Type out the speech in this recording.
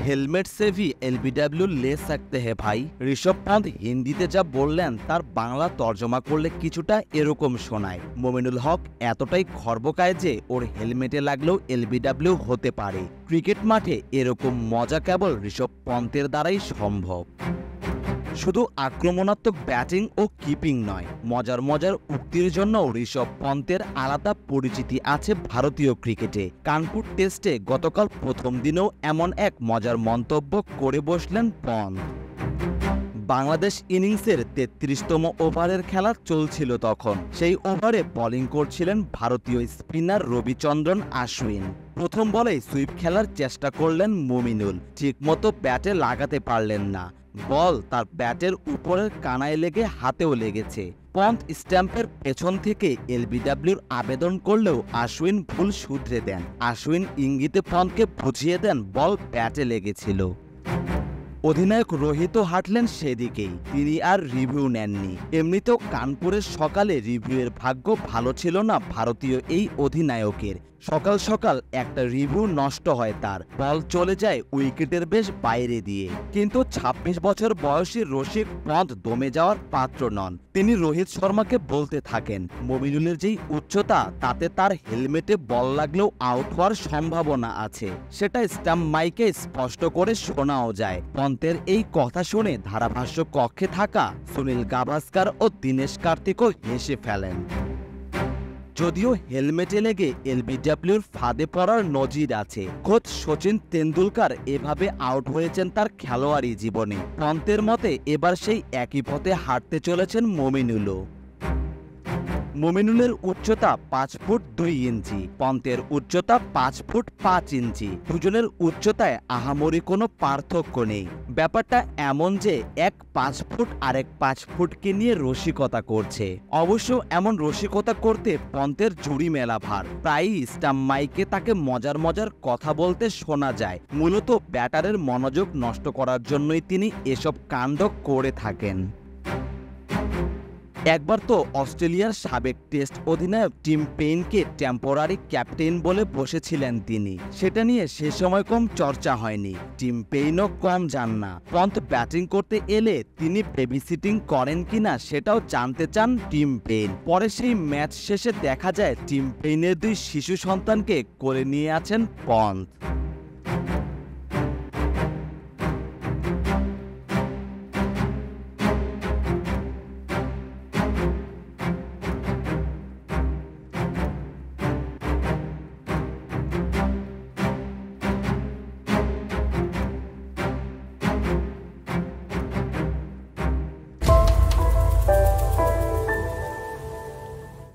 Helmet से भी LBW ले सकते हैं भाई। ঋষভ পন্থ হিন্দিতে যা বললেন তার বাংলা তর্জমা করলে কিছুটা এরকম শোনায়, মমিনুল হক এতটাই খর্বকায় যে ওর হেলমেটে লাগলেও এলবিডব্লিউ হতে পারে। ক্রিকেট মাঠে এরকম মজা কেবল ঋষভ পন্থের দ্বারাই সম্ভব। শুধু আক্রমণাত্মক ব্যাটিং ও কিপিং নয়, মজার মজার উক্তির জন্য ঋষভ পন্থের আলাদা পরিচিতি আছে ভারতীয় ক্রিকেটে। কানপুর টেস্টে গতকাল প্রথম দিনেও এমন এক মজার মন্তব্য করে বসলেন পন্থ। বাংলাদেশ ইনিংসের ৩৩তম ওভারের খেলা চলছিল তখন। সেই ওভারে বোলিং করছিলেন ভারতীয় স্পিনার রবিচন্দ্রন আশ্বিন। প্রথম বলেই সুইপ খেলার চেষ্টা করলেন মমিনুল, ঠিকমতো ব্যাটে লাগাতে পারলেন না। বল তার ব্যাটের উপরের কানায় লেগে হাতেও লেগেছে। পন্থ স্ট্যাম্পের পেছন থেকে এলবিডব্লিউর আবেদন করলেও আশ্বিন ভুল শুধরে দেন। আশ্বিন ইঙ্গিতে পন্থকে বুঝিয়ে দেন বল ব্যাটে লেগেছিল। অধিনায়ক রোহিতও হাঁটলেন সেদিকেই, তিনি আর রিভিউ নেননি। এমনিতেও কানপুরের সকালে রিভিউয়ের ভাগ্য ভালো ছিল না ভারতীয় এই অধিনায়কের। সকাল সকাল একটা রিভিউ নষ্ট হয় তার, বল চলে যায় উইকেটের বেশ বাইরে দিয়ে। কিন্তু ২৬ বছর বয়সী রশিক পন্থ দমে যাওয়ার পাত্র নন। তিনি রোহিত শর্মাকে বলতে থাকেন মমিনুলের যেই উচ্চতা তাতে তার হেলমেটে বল লাগলেও আউট হওয়ার সম্ভাবনা আছে, সেটা স্টাম্প মাইকে স্পষ্ট করে শোনাও যায়। পন্থের এই কথা শুনে ধারাভাষ্য কক্ষে থাকা সুনীল গাভাস্কার ও দীনেশ কার্তিকও হেসে ফেলেন। যদিও হেলমেটে লেগে এলবিডব্লিউর ফাঁদে পড়ার নজির আছে, খোদ সচিন তেন্ডুলকার এভাবে আউট হয়েছেন তার খেলোয়াড়ি জীবনে। পন্থের মতে এবার সেই একই পথে হাঁটতে চলেছেন মমিনুলও। মমিনুলের উচ্চতা ৫ ফুট ২ ইঞ্চি, পন্থের উচ্চতা ৫ ফুট ৫ ইঞ্চি। দুজনের উচ্চতায় আহামরি কোনো পার্থক্য নেই। ব্যাপারটা এমন যে এক ৫ ফুট আরেক ৫ ফুটকে নিয়ে রসিকতা করছে। অবশ্য এমন রসিকতা করতে পন্থের জুড়ি মেলা ভার। প্রায়ই স্টাম্প মাইকে তাকে মজার মজার কথা বলতে শোনা যায়। মূলত ব্যাটারের মনোযোগ নষ্ট করার জন্যই তিনি এসব কাণ্ড করে থাকেন। একবার তো অস্ট্রেলিয়ার সাবেক টেস্ট অধিনায়ক টিম পেইনকে টেম্পোরারি ক্যাপ্টেন বলে বসেছিলেন তিনি। সেটা নিয়ে সে সময় কম চর্চা হয়নি, টিম পেইনও কম যান না। পন্থ ব্যাটিং করতে এলে তিনি বেবিসিটিং করেন কিনা সেটাও জানতে চান টিম পেইন। পরে সেই ম্যাচ শেষে দেখা যায় টিম পেইনের ২ শিশু সন্তানকে কোলে নিয়ে আছেন পন্থ।